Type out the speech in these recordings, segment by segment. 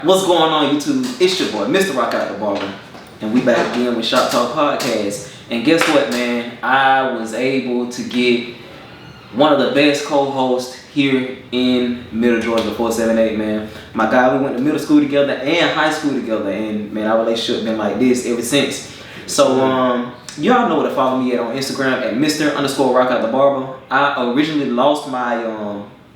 What's going on, YouTube? It's your boy, Mr. Rock Out the Barber, and we back again with Shop Talk Podcast. And guess what, man? I was able to get one of the best co-hosts here in Middle Georgia, 478, man. My guy, we went to middle school together and high school together, and man, our relationship been like this ever since. So, y'all know where to follow me at on Instagram at Mr._Rock Out the Barber. I originally lost my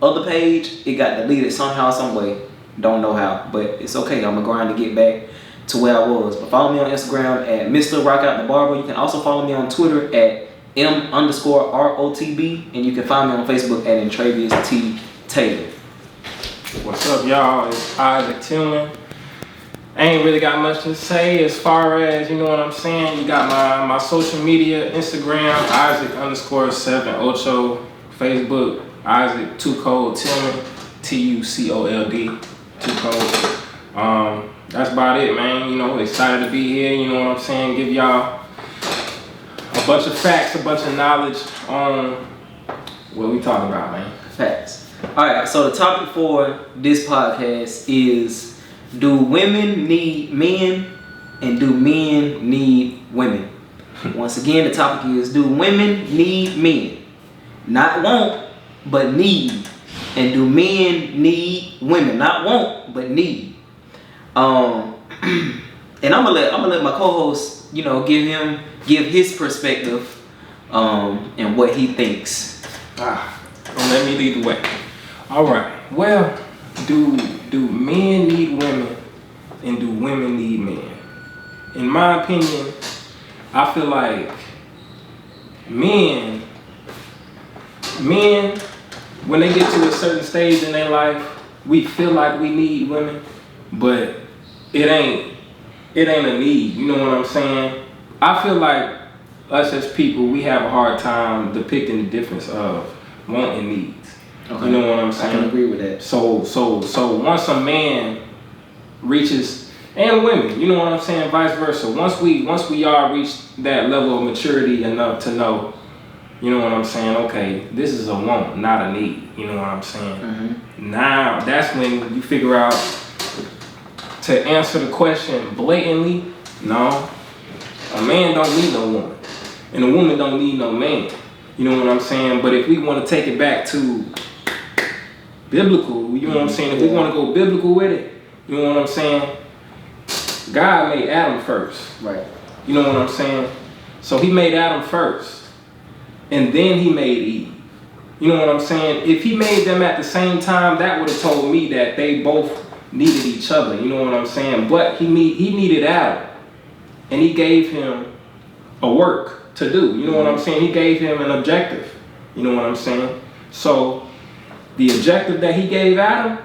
other page. It got deleted somehow, some way. Don't know how, but it's okay. I'm gonna grind to get back to where I was. But follow me on Instagram at Mr. Rock Out the Barber. You can also follow me on Twitter at M_ROTB, and you can find me on Facebook at Entravius T. Taylor. What's up, y'all? It's Isaac Tillman. I ain't really got much to say as far as, you know what I'm saying. You got my social media, Instagram, Isaac_7Ocho, Facebook, Isaac Tucold Tillman, TUCOLD. That's about it, man. You know, excited to be here. You know what I'm saying? Give y'all a bunch of facts, a bunch of knowledge on what we talking about, man. Facts. All right. So the topic for this podcast is: do women need men, and do men need women? Once again, the topic is: do women need men? Not want, but need. And do men need women? Not want, but need. And I'm gonna let my co-host, you know, give his perspective, and what he thinks. Let me lead the way. All right. Well, do men need women, and do women need men? In my opinion, I feel like men, when they get to a certain stage in their life, we feel like we need women, but it ain't a need. You know what I'm saying? I feel like us as people, we have a hard time depicting the difference of want and needs. Okay. You know what I'm saying? I can agree with that. So once a man reaches, and women, you know what I'm saying, vice versa. Once we all reach that level of maturity enough to know, you know what I'm saying, okay, this is a want, not a need. You know what I'm saying? Mm-hmm. Now, that's when you figure out to answer the question blatantly. No, a man don't need no woman, and a woman don't need no man. You know what I'm saying? But if we want to take it back to biblical, you know what I'm saying? If we want to go biblical with it, you know what I'm saying? God made Adam first. Right. You know what I'm saying? So he made Adam first. And then he made Eve. You know what I'm saying? If he made them at the same time, that would have told me that they both needed each other. You know what I'm saying? But he needed Adam. And he gave him a work to do. You know what I'm saying? He gave him an objective. You know what I'm saying? So the objective that he gave Adam,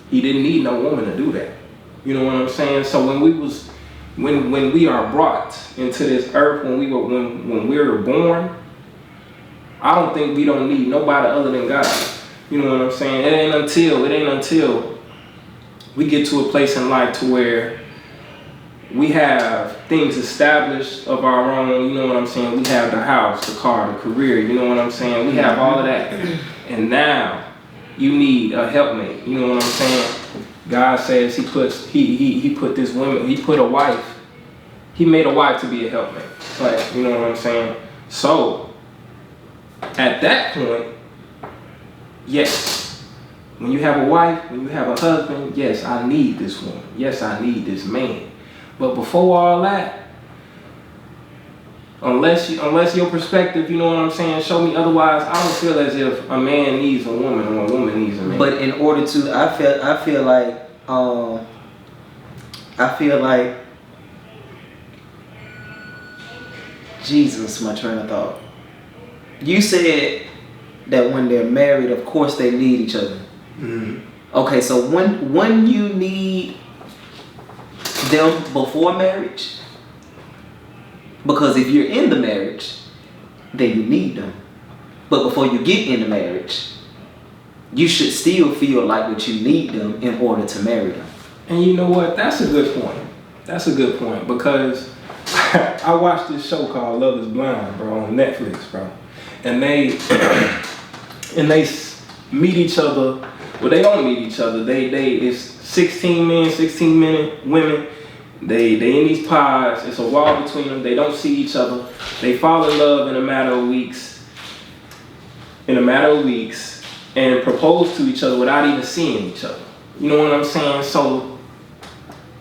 he didn't need no woman to do that. You know what I'm saying? So when we are brought into this earth, when we were born, I don't think we don't need nobody other than God. You know what I'm saying? It ain't until we get to a place in life to where we have things established of our own. You know what I'm saying? We have the house, the car, the career. You know what I'm saying? We have all of that. And now you need a helpmate. You know what I'm saying? God says he put this woman, he put a wife, he made a wife to be a helpmate. Right. You know what I'm saying? So at that point, yes, when you have a wife, when you have a husband, yes, I need this woman. Yes, I need this man. But before all that, unless your perspective, you know what I'm saying, show me otherwise, I don't feel as if a man needs a woman or a woman needs a man. But in order to, I feel like Jesus, my train of thought. You said that when they're married, of course they need each other. Mm-hmm. Okay, so when you need them before marriage, because if you're in the marriage, then you need them. But before you get into marriage, you should still feel like that you need them in order to marry them. And you know what? That's a good point. Because I watched this show called Love is Blind, bro, on Netflix, bro. And they meet each other. Well, they don't meet each other. It's 16 men, 16 women. They in these pods. It's a wall between them. They don't see each other. They fall in love in a matter of weeks. And propose to each other without even seeing each other. You know what I'm saying? So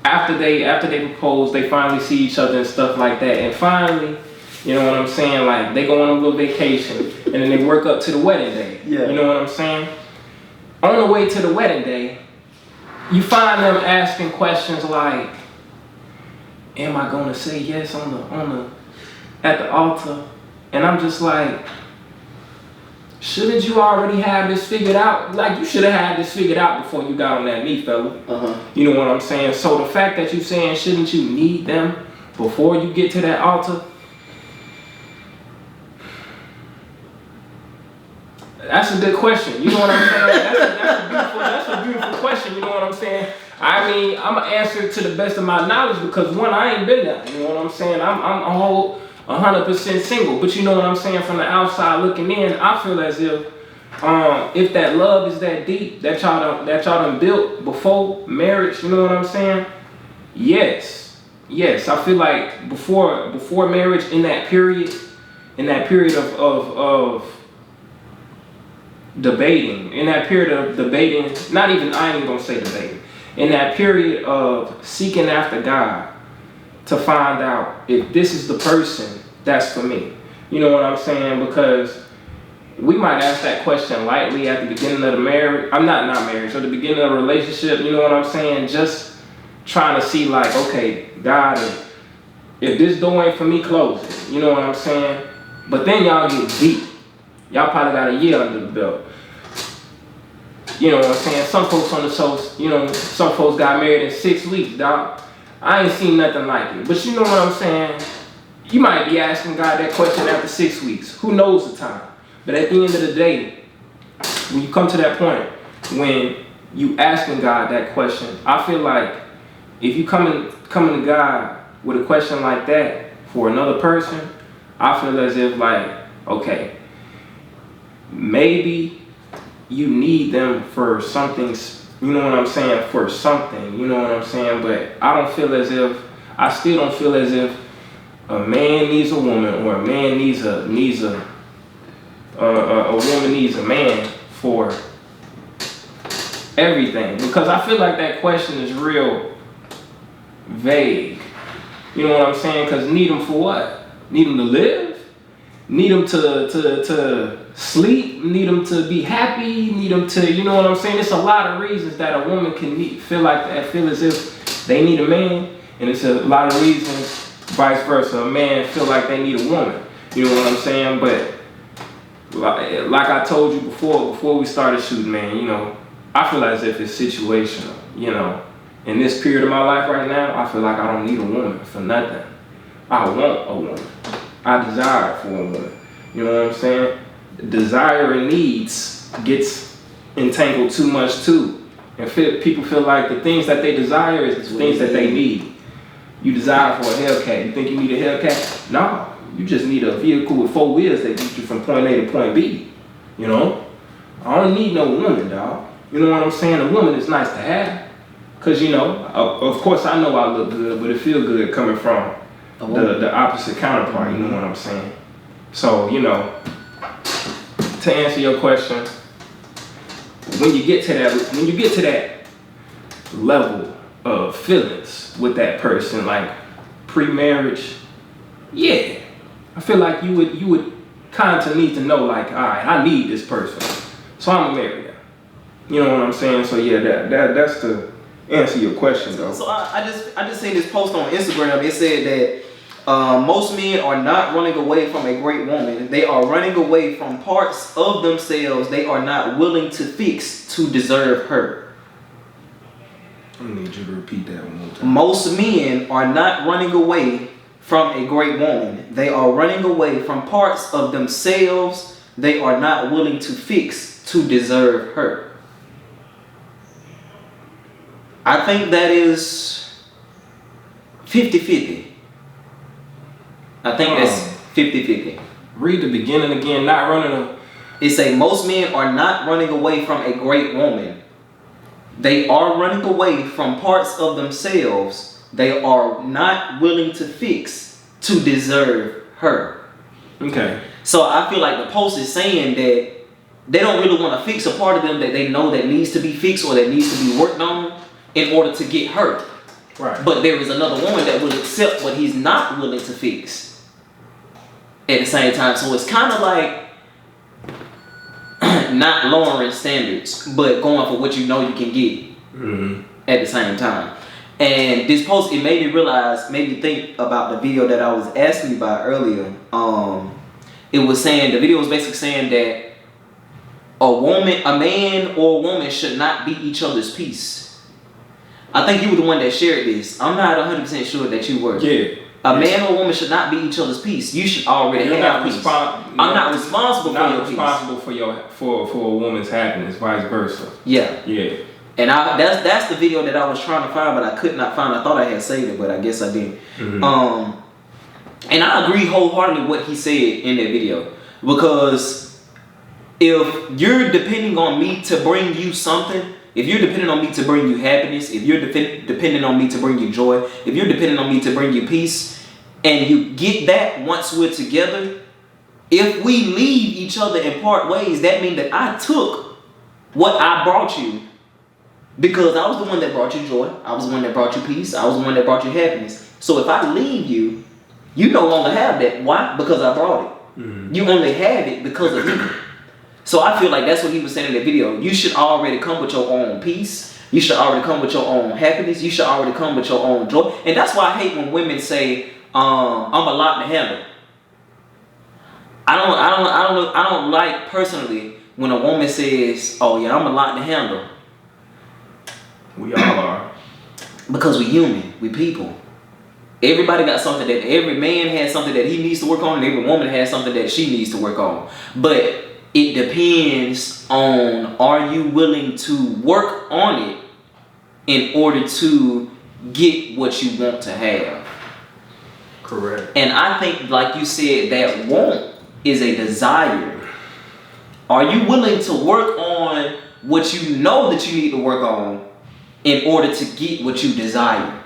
after they propose, they finally see each other and stuff like that. And finally, you know what I'm saying? Like they go on a little vacation and then they work up to the wedding day. Yeah. You know what I'm saying? On the way to the wedding day, you find them asking questions like, am I gonna say yes at the altar? And I'm just like, shouldn't you already have this figured out? Like you should have had this figured out before you got on that knee, fella. You know what I'm saying? So the fact that you saying shouldn't you need them before you get to that altar? That's a good question. You know what I'm saying? That's a beautiful question. You know what I'm saying? I mean, I'm gonna answer it to the best of my knowledge because one, I ain't been there. You know what I'm saying? I'm a whole 100% single. But you know what I'm saying? From the outside looking in, I feel as if that love is that deep that y'all done built before marriage. You know what I'm saying? Yes. I feel like before marriage, in that period of debating, not even, I ain't even gonna say debating, in that period of seeking after God to find out if this is the person that's for me. You know what I'm saying? Because we might ask that question lightly at the beginning of the marriage. I'm not marriage, or the beginning of a relationship, you know what I'm saying? Just trying to see like, okay, God, if this door ain't for me, close it. You know what I'm saying? But then y'all get deep. Y'all probably got a year under the belt. You know what I'm saying? Some folks on the show, some folks got married in 6 weeks, dog. I ain't seen nothing like it. But you know what I'm saying? You might be asking God that question after 6 weeks. Who knows the time? But at the end of the day, when you come to that point, when you asking God that question, I feel like if you coming to God with a question like that for another person, I feel as if like, okay, maybe you need them for something, you know what I'm saying, for something, you know what I'm saying, but I still don't feel as if a man needs a woman or a man needs a woman needs a man for everything, because I feel like that question is real vague. You know what I'm saying? Because need them for what? Need them to live? Need them to sleep? Need them to be happy? Need them to, you know what I'm saying? It's a lot of reasons that a woman can feel as if they need a man, and it's a lot of reasons vice versa. A man feel like they need a woman. You know what I'm saying? But like I told you before we started shooting, man, you know, I feel as if it's situational. You know, in this period of my life right now, I feel like I don't need a woman for nothing. I want a woman. I desire for a woman. You know what I'm saying? Desire and needs gets entangled too much too. And people feel like the things that they desire is the things that they need. You desire for a Hellcat. You think you need a Hellcat? No. You just need a vehicle with 4 wheels that get you from point A to point B. You know? I don't need no woman, dog. You know what I'm saying? A woman is nice to have. Because, you know, of course I know I look good, but it feels good coming from the opposite counterpart, you know what I'm saying? So, you know, to answer your question, when you get to that level of feelings with that person, like pre-marriage, yeah, I feel like you would kind of need to know, like, all right, I need this person, so I'm gonna marry them. You know what I'm saying? So yeah, that's to answer your question though. So I just seen this post on Instagram. It said that most men are not running away from a great woman. They are running away from parts of themselves they are not willing to fix to deserve her. I need you to repeat that one more time. Most men are not running away from a great woman. They are running away from parts of themselves they are not willing to fix to deserve her. I think that is 50-50. I think that's 50-50. Read the beginning again. Not running. It say most men are not running away from a great woman. they are running away from parts of themselves they are not willing to fix to deserve her. Okay. So I feel like the post is saying that they don't really want to fix a part of them that they know that needs to be fixed or that needs to be worked on in order to get her. Right. But there is another woman that will accept what he's not willing to fix at the same time. So it's kind of like not lowering standards, but going for what you know you can get at the same time. And this post, it made me think about the video that I was asking you about earlier. It was saying, the video was basically saying that a man or a woman should not be each other's piece. I think you were the one that shared this. I'm not 100% sure that you were. Yeah. A man or a woman should not be each other's piece. You should already have peace. I'm not responsible for your peace. Not responsible for a woman's happiness, vice versa. Yeah. Yeah. And that's the video that I was trying to find, but I could not find. I thought I had saved it, but I guess I didn't. And I agree wholeheartedly with what he said in that video, because if you're depending on me to bring you something, if you're depending on me to bring you happiness, if you're depending on me to bring you joy, if you're depending on me to bring you peace, and you get that once we're together, if we leave each other and part ways, that means that I took what I brought you, because I was the one that brought you joy, I was the one that brought you peace, I was the one that brought you happiness. So if I leave you, you no longer have that. Why? Because I brought it. You only have it because of me. So I feel like that's what he was saying in the video. You should already come with your own peace. You should already come with your own happiness. You should already come with your own joy. And that's why I hate when women say, I'm a lot to handle. I don't like personally when a woman says, oh yeah, I'm a lot to handle. We all are. Because we human, we people. Everybody got something that, every man has something that he needs to work on, and every woman has something that she needs to work on. But it depends on, are you willing to work on it in order to get what you want to have? Correct. And I think, like you said, that want is a desire. Are you willing to work on what you know that you need to work on in order to get what you desire?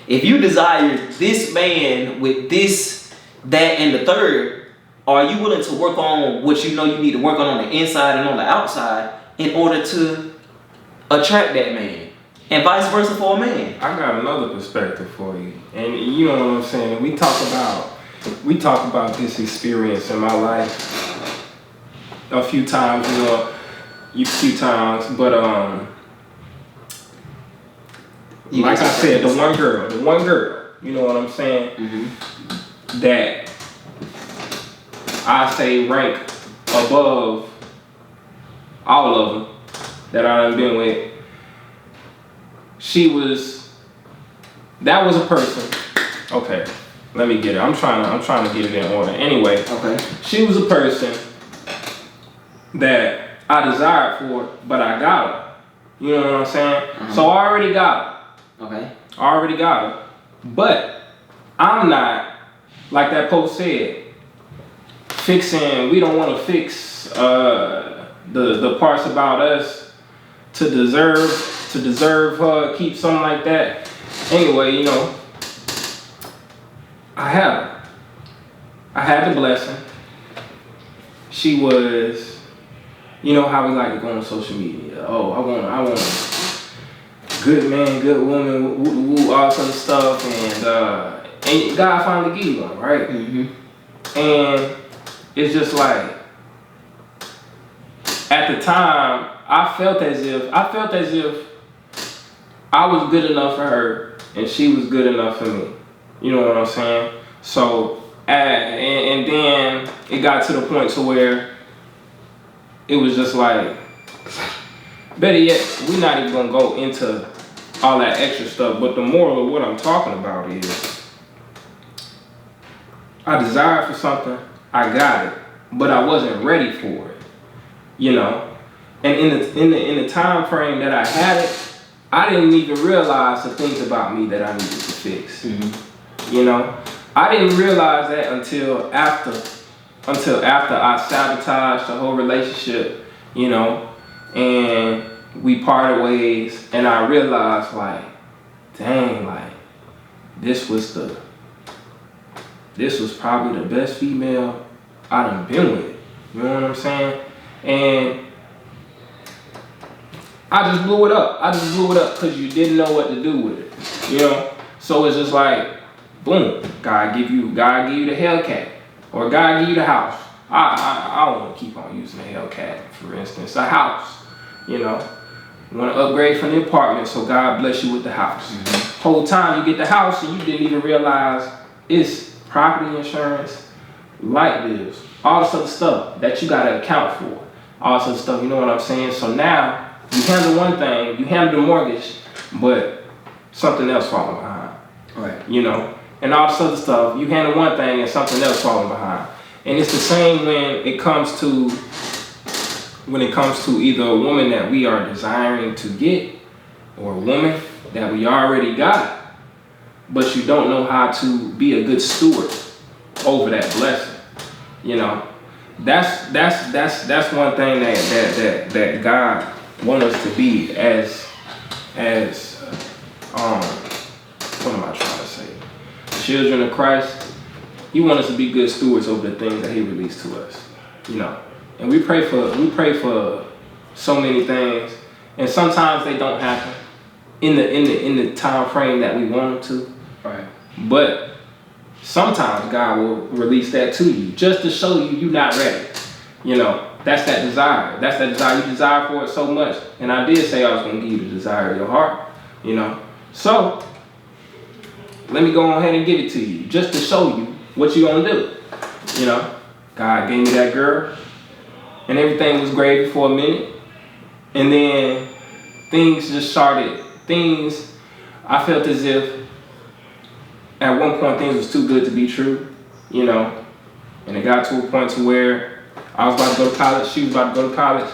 If you desire this man with this, that, and the third, are you willing to work on what you know you need to work on the inside and on the outside in order to attract that man? And vice versa for a man. I got another perspective for you. And you know what I'm saying? We talk about this experience in my life a few times, but like I said, the one girl, you know what I'm saying? That I say rank above all of them that I done been with. That was a person. Okay, let me get it. I'm trying to get it in order. Anyway, Okay. she was a person that I desired for, but I got her. You know what I'm saying? So I already got her. Okay. I already got her. But I'm not, like that post said, we don't want to fix the parts about us to deserve her, keep something like that. Anyway, I had the blessing. She was, how we like to go on social media. Oh, I want good man, good woman, woo, all sort of stuff, and God finally gave you one, right? And it's just like, at the time, I felt as if I was good enough for her, and she was good enough for me. You know what I'm saying? So, and then it got to the point to where it was just like, better yet, we're not even gonna go into all that extra stuff, but the moral of what I'm talking about is, I desired for something, I got it, but I wasn't ready for it, And in the time frame that I had it, I didn't even realize the things about me that I needed to fix. I didn't realize that until after I sabotaged the whole relationship, and we parted ways, and I realized, like, dang, like, this was probably the best female I done been with. You know what I'm saying? And I just blew it up. Because you didn't know what to do with it. You know? So it's just like, boom, God give you the Hellcat. Or God give you the house. I don't want to keep on using the Hellcat, for instance. A house, you know. You want to upgrade from the apartment, so God bless you with the house. Mm-hmm. Whole time you get the house and you didn't even realize it's property insurance, light bills, all this other stuff that you got to account for. All this other stuff, you know what I'm saying? So now you handle one thing, you handle the mortgage, but something else falling behind. Right. You know? And all this other stuff, you handle one thing and something else falling behind. And it's the same when it comes to either a woman that we are desiring to get or a woman that we already got, but you don't know how to be a good steward over that blessing. You know, that's one thing that God wants us to be as what am I trying to say? Children of Christ. He wants us to be good stewards over the things that He released to us. You know. And we pray for so many things, and sometimes they don't happen in the time frame that we want them to. Right. But sometimes God will release that to you just to show you're not ready. You know, that's that desire. That's that desire. You desire for it so much. And I did say I was going to give you the desire of your heart. You know, so let me go ahead and give it to you just to show you what you're going to do. You know, God gave me that girl. And everything was great for a minute. And then things just started. I felt as if at one point things was too good to be true, you know. And it got to a point to where I was about to go to college, she was about to go to college.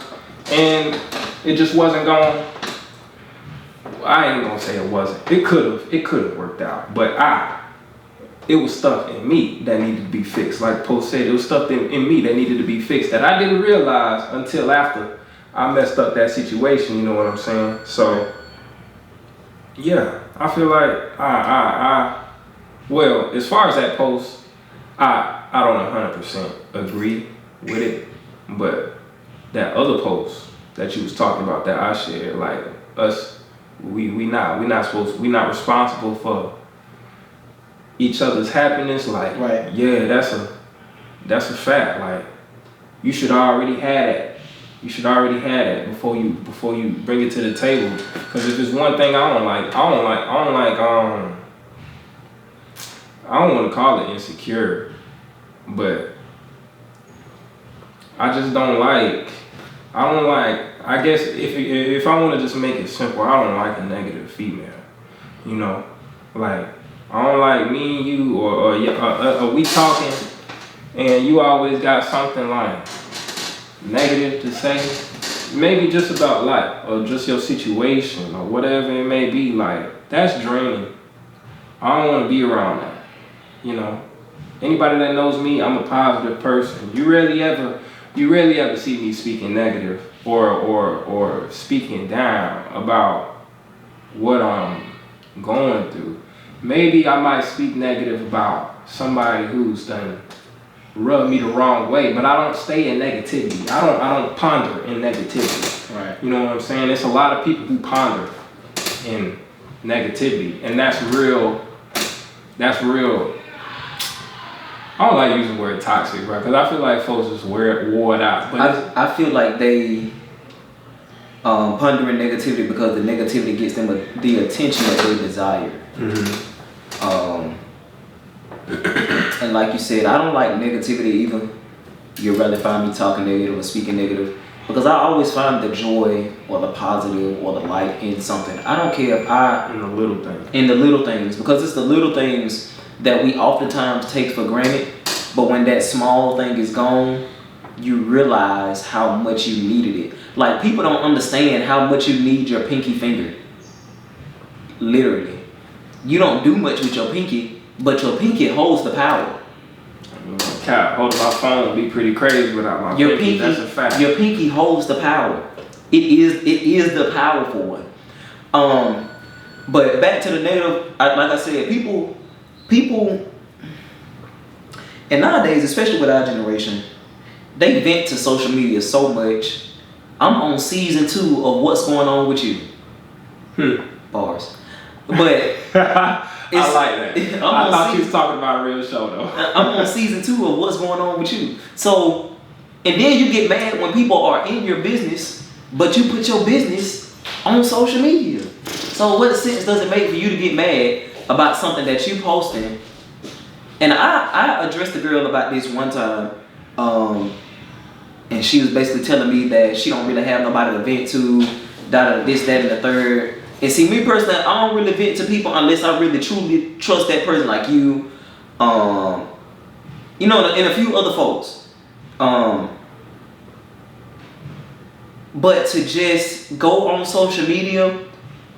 And it just wasn't going. I ain't gonna say it wasn't. It could have worked out. But it was stuff in me that needed to be fixed. Like Post said, it was stuff in me that needed to be fixed that I didn't realize until after I messed up that situation, you know what I'm saying? So, yeah, I feel like well, as far as that post, I don't 100% agree with it, but that other post that you was talking about that I shared, like us, we not responsible for each other's happiness, like, right. Yeah, that's a fact. Like, you should already have that. You should already have that before you bring it to the table. Because if it's one thing I don't want to call it insecure, but I just don't like. I guess if I want to just make it simple, I don't like a negative female. You know, like. I don't like me and you, or we talking, and you always got something like negative to say, maybe just about life, or just your situation, or whatever it may be. Like, that's draining. I don't want to be around that. You know, anybody that knows me, I'm a positive person. You rarely ever see me speaking negative or speaking down about what I'm going through. Maybe I might speak negative about somebody who's done rubbed me the wrong way, but I don't stay in negativity. I don't ponder in negativity. Right. You know what I'm saying? There's a lot of people who ponder in negativity, and that's real. I don't like using the word toxic, right? Because I feel like folks just wore it out. But I feel like they ponder in negativity because the negativity gets them the attention that they desire. Mm-hmm. And like you said, I don't like negativity either. You'll rather find me talking negative or speaking negative, because I always find the joy or the positive or the light in something. I don't care if in the little things. In the little things, because it's the little things that we oftentimes take for granted. But when that small thing is gone, you realize how much you needed it. Like, people don't understand how much you need your pinky finger. Literally. You don't do much with your pinky, but your pinky holds the power. Holding my phone would be pretty crazy without my pinky. That's a fact. Your pinky holds the power. It is the powerful one. But back to the negative, like I said, people, and nowadays, especially with our generation, they vent to social media so much. I'm on season 2 of What's Going On With You. Bars. But I like that. I thought you was talking about a real show though. I'm on season 2 of What's Going On With You. So, and then you get mad when people are in your business, but you put your business on social media. So what sense does it make for you to get mad about something that you posting? And I addressed the girl about this one time, and she was basically telling me that she don't really have nobody to vent to, this, that, and the third. And see, me personally, I don't really vent to people unless I really truly trust that person, like you, and a few other folks. But to just go on social media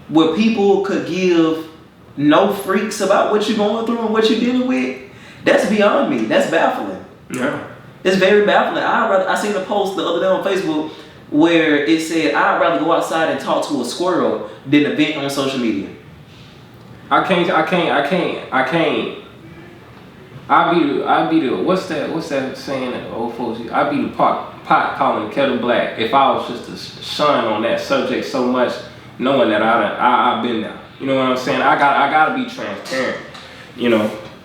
where people could give no freaks about what you're going through and what you're dealing with, that's beyond me. That's baffling. Yeah. It's very baffling. I seen a post the other day on Facebook where it said, I'd rather go outside and talk to a squirrel than to vent on social media. I can't. I be the what's that saying that old folks use? I be the pot calling the kettle black. If I was just to shun on that subject so much, knowing that I've been there. You know what I'm saying? I gotta be transparent.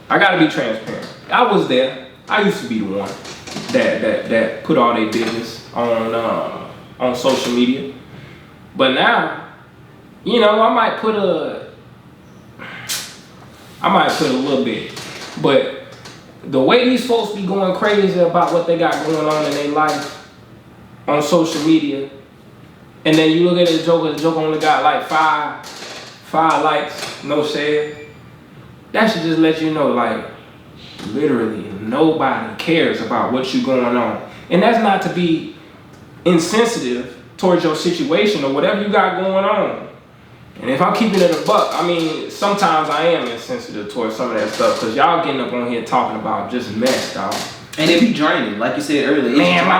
I gotta be transparent. I was there. I used to be the one that put all their business on social media. But now, I might put a little bit. But the way these folks be going crazy about what they got going on in their life on social media, and then you look at the joke only got like five likes, no share. That should just let you know, like, literally nobody cares about what you going on. And that's not to be insensitive towards your situation or whatever you got going on. And if I'm keeping it a buck, I mean, sometimes I am insensitive towards some of that stuff, because y'all getting up on here talking about just mess, dog. And it be draining, like you said earlier. Man, my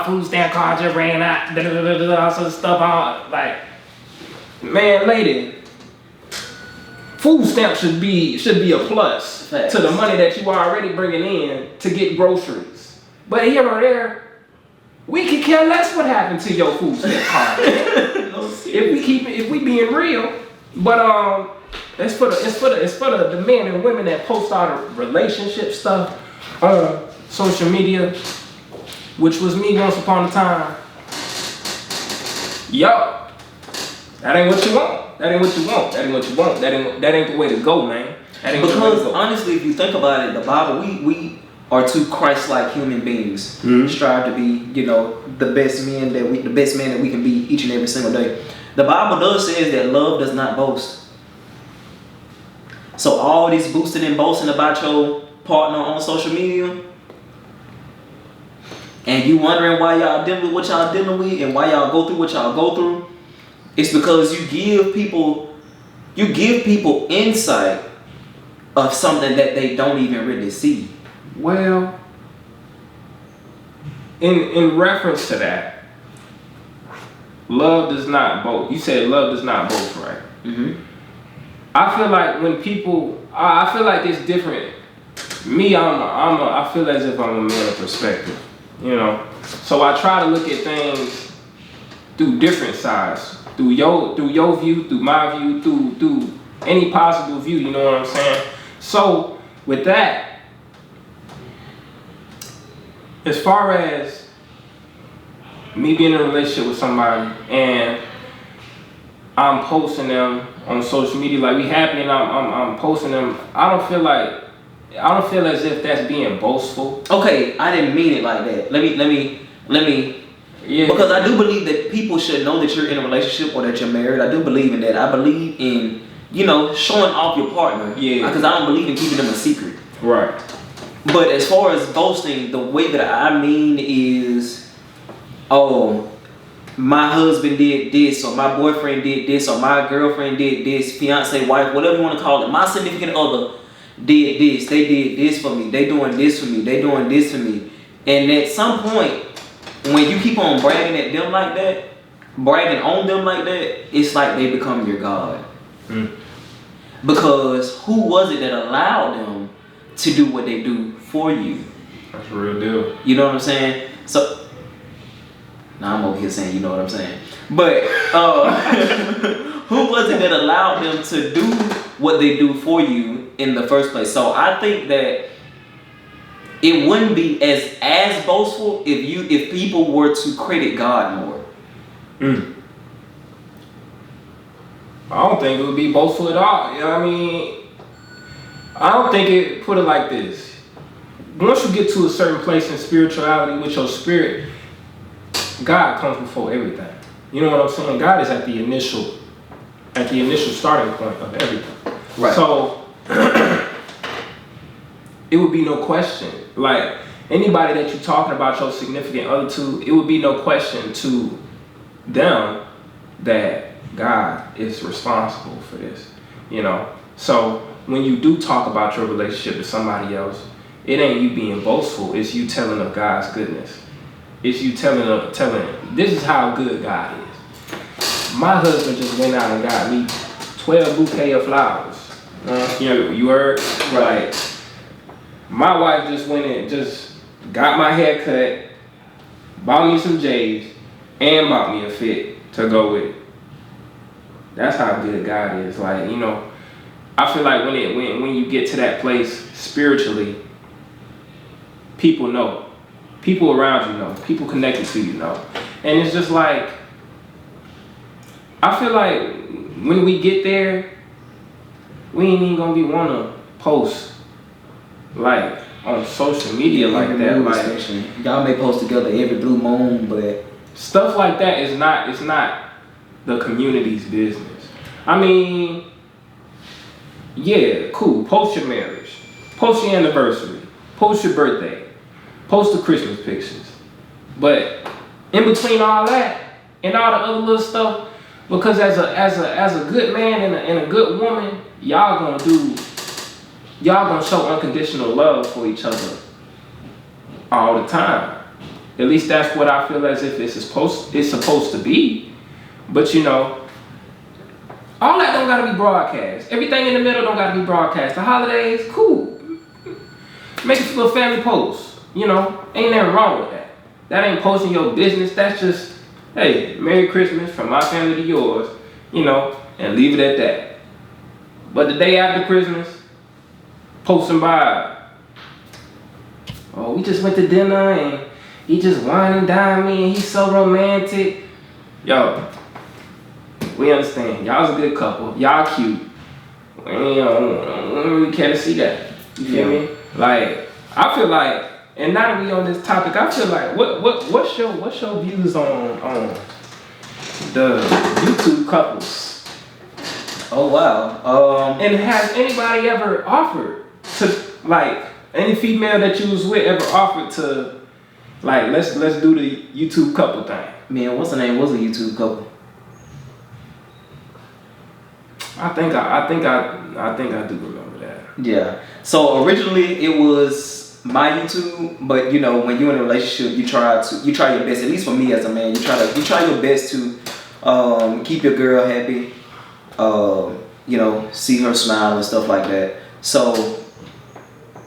food stamp card just ran out, all sorts of stuff. Like, man, lady, food stamps should be a plus Facts. to the money that you are already bringing in to get groceries. But here or there, we could care less what happened to your food stamp card. if we being real. But it's for the men and women that post all the relationship stuff on social media, which was me once upon a time. Yo, that ain't what you want. That ain't what you want. That ain't what you want. That ain't the way to go, man. That ain't Because the way to go. honestly, if you think about it, the Bible, we are two Christ-like human beings. Mm-hmm. Strive to be, the best man that we can be each and every single day. The Bible does say that love does not boast. So all this boosting and boasting about your partner on social media, and you wondering why y'all dealing with what y'all dealing with and why y'all go through what y'all go through, it's because you give people insight of something that they don't even really see. Well, in reference to that, love does not boast. You said love does not boast, right? Mm-hmm. I feel like when people, I feel like it's different. Me, I feel as if I'm a man of perspective, So I try to look at things through different sides, through your view, through my view, through any possible view. You know what I'm saying? So with that, as far as me being in a relationship with somebody and I'm posting them on social media, like we happy and I'm posting them, I don't feel as if that's being boastful. Okay, I didn't mean it like that. Let me. Yeah. Because I do believe that people should know that you're in a relationship or that you're married. I do believe in that. I believe in, showing off your partner. Yeah. Because I don't believe in keeping them a secret. Right. But as far as boasting, the way that I mean is, my husband did this, or my boyfriend did this, or my girlfriend did this, fiance, wife, whatever you want to call it. My significant other did this. They did this for me. They doing this for me. They doing this for me. And at some point, when you keep on bragging at them like that, bragging on them like that, it's like they become your God. Mm. Because who was it that allowed them to do what they do for you? That's a real deal. You know what I'm saying? So, now I'm over here saying, you know what I'm saying. But who was it that allowed them to do what they do for you in the first place? So I think that it wouldn't be as boastful if people were to credit God more. Mm. I don't think it would be boastful at all. You know what I mean? I don't think it, put it like this. Once you get to a certain place in spirituality with your spirit, God comes before everything. You know what I'm saying? God is at the initial starting point of everything. Right. So it would be no question. Like anybody that you're talking about your significant other to, it would be no question to them that God is responsible for this. You know? So when you do talk about your relationship with somebody else, it ain't you being boastful, it's you telling of God's goodness. It's you telling this is how good God is. My husband just went out and got me 12 bouquet of flowers. You know, you heard? Right. My wife just went in, just got my hair cut, bought me some J's, and bought me a fit to go with it. That's how good God is. Like, you know, I feel like when you get to that place spiritually, people know. People around you know. People connected to you know. And it's just like, I feel like when we get there, we ain't even gonna be wanna post like on social media like that. Like, y'all may post together every blue moon, but stuff like that is not, it's not the community's business. I mean, yeah, cool. Post your marriage, post your anniversary, post your birthday, post the Christmas pictures. But in between all that and all the other little stuff, because as a good man and a good woman, y'all gonna show unconditional love for each other all the time. At least that's what I feel as if it's supposed to be. But you know, all that don't gotta be broadcast. Everything in the middle don't gotta be broadcast. The holidays, cool. Make a little family post. You know, ain't nothing wrong with that. That ain't posting your business. That's just, hey, Merry Christmas from my family to yours, you know, and leave it at that. But the day after Christmas, posting by, oh, we just went to dinner and he just wine and dine me and he's so romantic. Yo, we understand. Y'all's a good couple. Y'all cute. We don't really care to see that. You feel me? Like, I feel like, and now that we on this topic, I feel like what's your views on the YouTube couples? Oh wow. And has anybody ever offered to, like, any female that you was with ever offered to, like, let's do the YouTube couple thing? Man, what's the name? Was a YouTube couple? I think I do remember that. Yeah. So originally it was my YouTube, but you know, when you're in a relationship, you try your best. At least for me as a man, you try your best to keep your girl happy. You know, see her smile and stuff like that. So,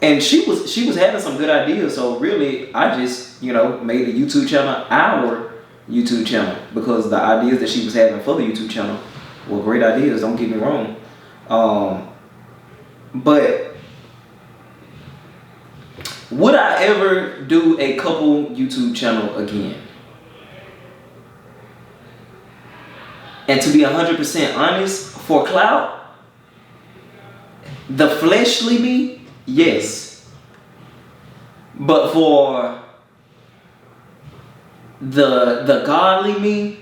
and she was having some good ideas. So really, I just, you know, made the YouTube channel our YouTube channel because the ideas that she was having for the YouTube channel were great ideas. Don't get me wrong. But would I ever do a couple YouTube channel again? And to be 100% honest, for clout, the fleshly me, yes. But for the godly me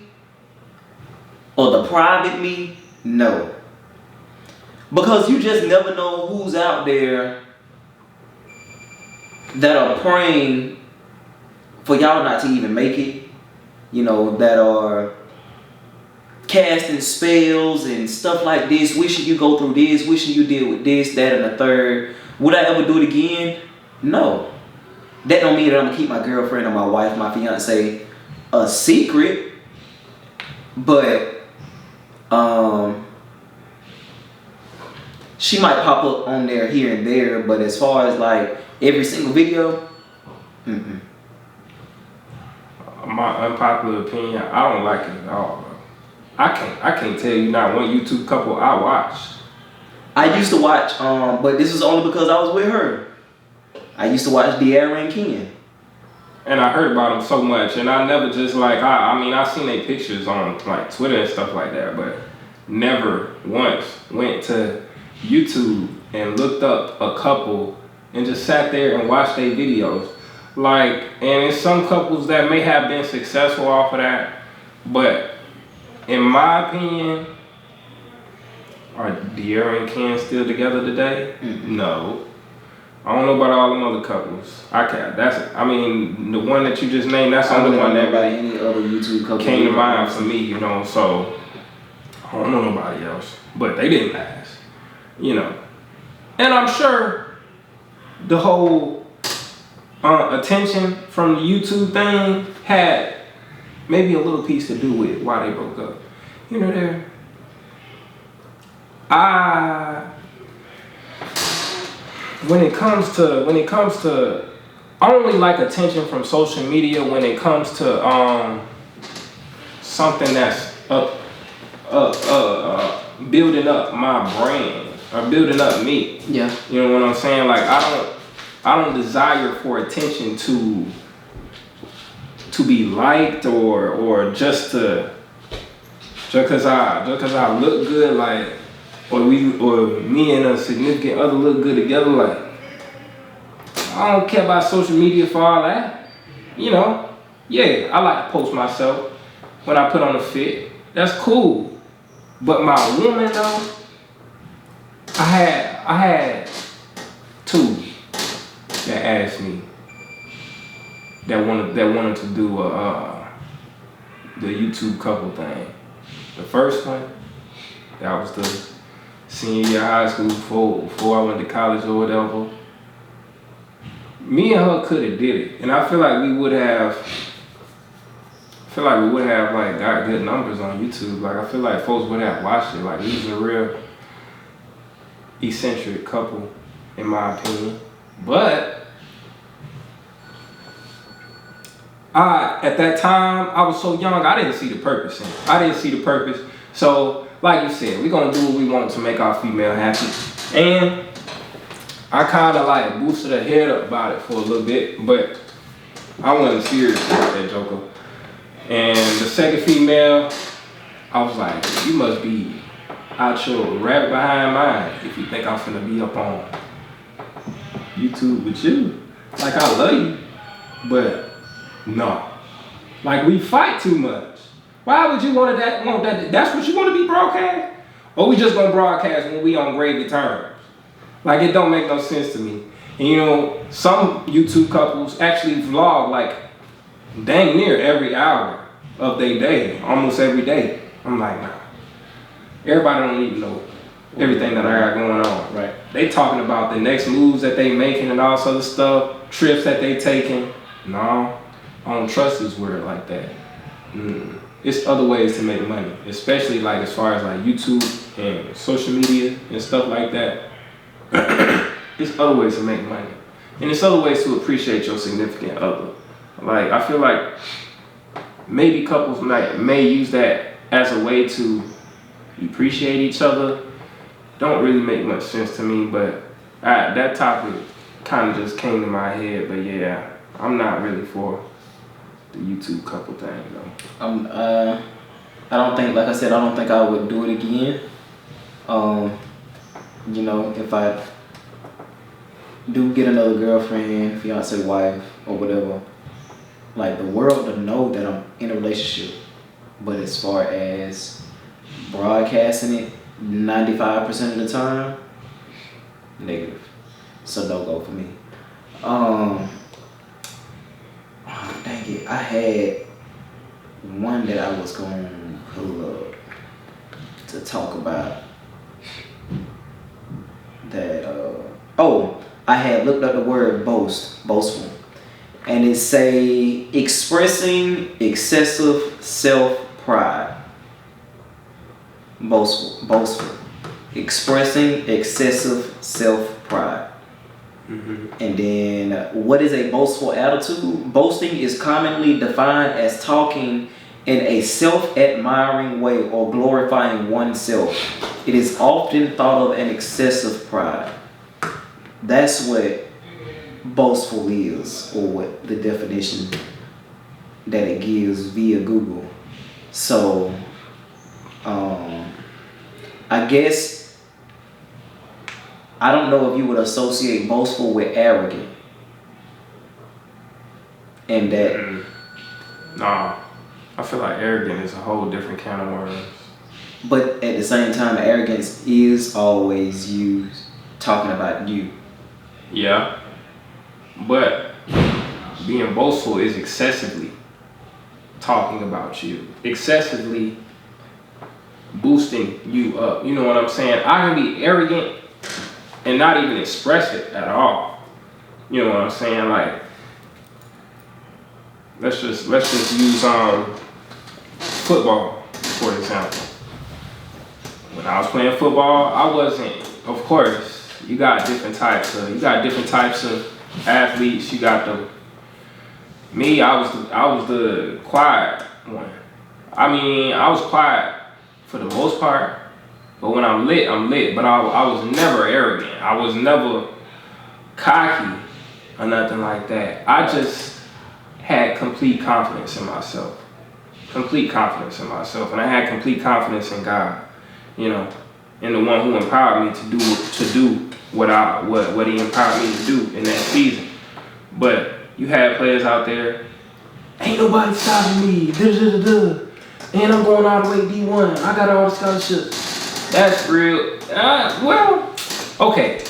or the private me, no. Because you just never know who's out there that are praying for y'all not to even make it. You know, that are casting spells and stuff like this, wishing you go through this, wishing you deal with this, that, and the third. Would I ever do it again? No. That don't mean that I'm gonna keep my girlfriend or my wife, my fiance, a secret. But she might pop up on there here and there, but as far as like every single video, my unpopular opinion, I don't like it at all, bro. I can't tell you not one YouTube couple I watched. I used to watch, but this is only because I was with her. I used to watch De'Ara and Ken. And I heard about them so much, and I never just like, I mean, I seen their pictures on like Twitter and stuff like that, but never once went to YouTube and looked up a couple and just sat there and watched their videos. Like, and it's some couples that may have been successful off of that, but in my opinion, are De'Ara and Ken still together today? No. I don't know about all them other couples. I mean, the one that you just named, that's the only one that really any other YouTube couple came to mind for me, you know, so I don't know nobody else. But they didn't last, you know. And I'm sure the whole attention from the YouTube thing had maybe a little piece to do with why they broke up. You know, when it comes to I only like attention from social media when it comes to something that's building up my brand or building up me. Yeah. You know what I'm saying? Like I don't desire for attention to be liked or just because I look good, like, or me and a significant other look good together, like, I don't care about social media for all that. You know, yeah, I like to post myself when I put on a fit. That's cool. But my woman though, I had two that asked me that wanted to do the YouTube couple thing. The first one, that was the senior year of high school before I went to college or whatever. Me and her could have did it, and I feel like we would have like got good numbers on YouTube. Like I feel like folks would have watched it. Like he was a real eccentric couple, in my opinion. But at that time, I was so young, I didn't see the purpose in it. So, like you said, we're gonna do what we want to make our female happy. And I kind of like boosted her head up about it for a little bit, but I wasn't serious about that joker. And the second female, I was like, you must be out your rabbit behind mine if you think I'm finna be up on YouTube with you. Like, I love you, but no. Like, we fight too much. Why would you want that? That's what you want to be broadcast? Or we just gonna broadcast when we on gravy terms? Like, it don't make no sense to me. And you know, some YouTube couples actually vlog like dang near every hour of their day, almost every day. I'm like, nah. Everybody don't need to know everything that I got going on. Right. They talking about the next moves that they making and all sort of stuff, trips that they taking. No, I don't trust this word like that. It's other ways to make money, especially like as far as like YouTube and social media and stuff like that. It's other ways to make money, and it's other ways to appreciate your significant other. Like I feel like maybe couples may use that as a way to appreciate each other. Don't really make much sense to me, but that topic kind of just came to my head. But yeah, I'm not really for the YouTube couple thing though. I don't think, like I said, I don't think I would do it again. You know, if I do get another girlfriend, fiance, wife, or whatever, like the world to know that I'm in a relationship. But as far as broadcasting it 95% of the time, negative. So no go for me. Oh, dang it. I had one that I was going to pull up to talk about that. I had looked up the word boastful, and it say expressing excessive self-pride. boastful, expressing excessive self-pride. And then, what is a boastful attitude? Boasting is commonly defined as talking in a self-admiring way or glorifying oneself. It is often thought of an excessive pride. That's what boastful is, or what the definition that it gives via Google. So, I guess, I don't know if you would associate boastful with arrogant. And that... Nah, I feel like arrogant is a whole different can of worms. But at the same time, arrogance is always used talking about you. Yeah. But being boastful is excessively talking about you. Excessively boosting you up. You know what I'm saying? I can be arrogant and not even express it at all. You know what I'm saying? Like, let's just use football for example. When I was playing football, I wasn't. Of course, you got different types of athletes. You got me. I was the quiet one. I mean, I was quiet for the most part, but when I'm lit, I'm lit. But I was never arrogant. I was never cocky or nothing like that. I just had complete confidence in myself. And I had complete confidence in God, you know, and the one who empowered me to do what he empowered me to do in that season. But you had players out there, ain't nobody stopping me, and I'm going all the way D1. I got all the scholarships. That's real. Well, okay,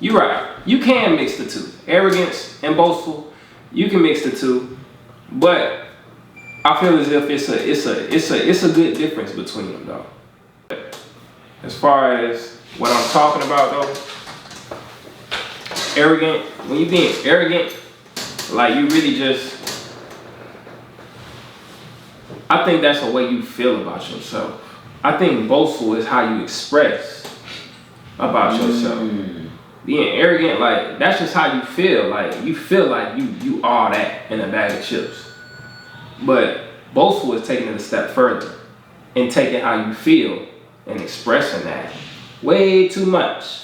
you're right. You can mix the two, arrogance and boastful. You can mix the two, but I feel as if it's a good difference between them though. As far as what I'm talking about though, arrogant, when you're being arrogant, like you really just, I think that's the way you feel about yourself. I think boastful is how you express about yourself. Being arrogant, like that's just how you feel. Like you feel like you are that in a bag of chips. But boastful is taking it a step further and taking how you feel and expressing that way too much.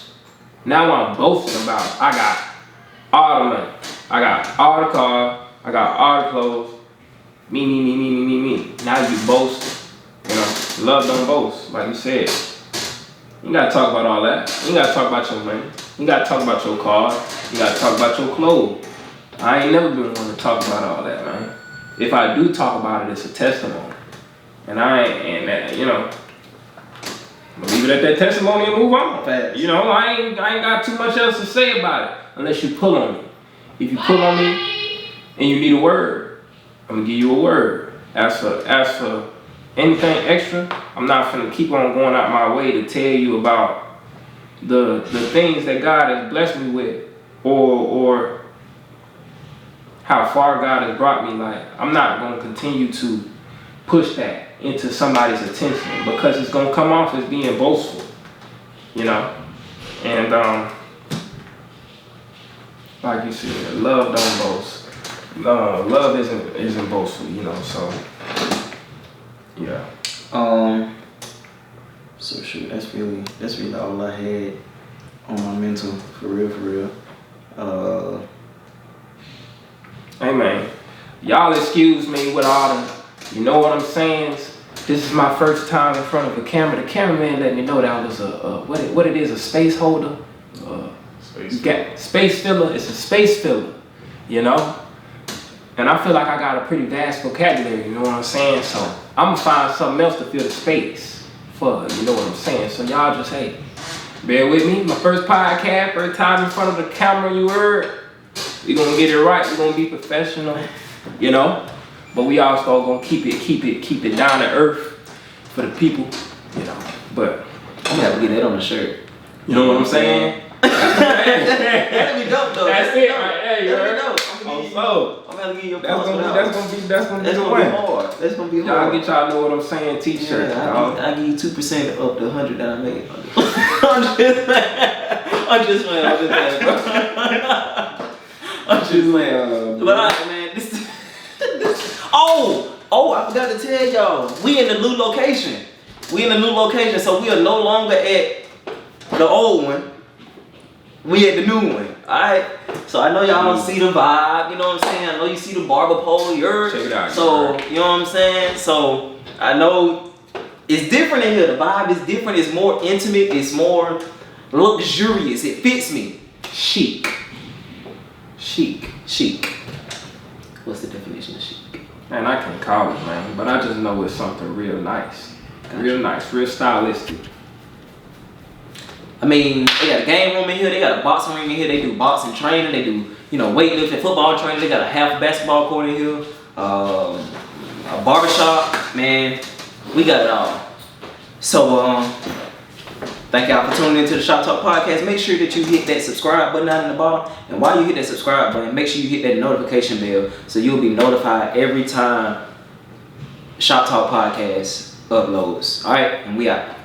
Now I'm boasting about I got all the money, I got all the car, I got all the clothes, me. Now you boast, you know, love don't boast, like you said. You gotta talk about all that. You gotta talk about your money. You gotta talk about your car. You gotta talk about your clothes. I ain't never been one to talk about all that, man. If I do talk about it, it's a testimony. And you know, I'm gonna leave it at that testimony and move on. Facts. You know, I ain't got too much else to say about it unless you pull on me. If you pull on me and you need a word, I'm gonna give you a word. As for anything extra, I'm not finna keep on going out my way to tell you about the things that God has blessed me with, or how far God has brought me. Like, I'm not gonna continue to push that into somebody's attention because it's gonna come off as being boastful, you know. And like you said, love don't boast. Love isn't boastful, you know. So yeah. So shoot, that's really all I had on my mental, for real. Hey man, y'all excuse me with all the, you know what I'm saying? This is my first time in front of a camera. The cameraman let me know that was what it is, a space holder. Space filler. It's a space filler, you know? And I feel like I got a pretty vast vocabulary, you know what I'm saying? So I'm gonna find something else to fill the space for, you know what I'm saying? So y'all just, hey, bear with me. My first podcast, first time in front of the camera, you heard. We gonna get it right. We gonna be professional, you know? But we also gonna keep it down to earth for the people, you know? But I'm gonna have to get that on the shirt. you know what I'm saying? That'd be dope though. That's it, right? Hey, you That'd be heard? dope. I'm gonna need Oh, I'm gonna give you a that's plus for gonna that. be the That's gonna win. be hard. That's gonna be Y'all hard. get y'all know what I'm saying. T-shirt. Yeah, I give you 2% of the 100 that I made. I'm just playing. I'm just playing, bro. I'm just playing. But alright, man. I forgot to tell y'all. We in the new location. So we are no longer at the old one. We at the new one. Alright. So I know y'all see the vibe, you know what I'm saying? I know you see the barber pole, Check it out. so you know what I'm saying? So I know it's different in here. The vibe is different, it's more intimate, it's more luxurious. It fits me. Chic. What's the definition of chic? Man, I can't call it, man, but I just know it's something real nice. Real nice, real stylistic. I mean, they got a game room in here, they got a boxing ring in here, they do boxing training, they do, weightlifting, football training, they got a half basketball court in here, a barbershop, man, we got it all. So, thank y'all for tuning into the Shop Talk Podcast. Make sure that you hit that subscribe button down in the bottom. And while you hit that subscribe button, make sure you hit that notification bell so you'll be notified every time Shop Talk Podcast uploads. All right, and we out.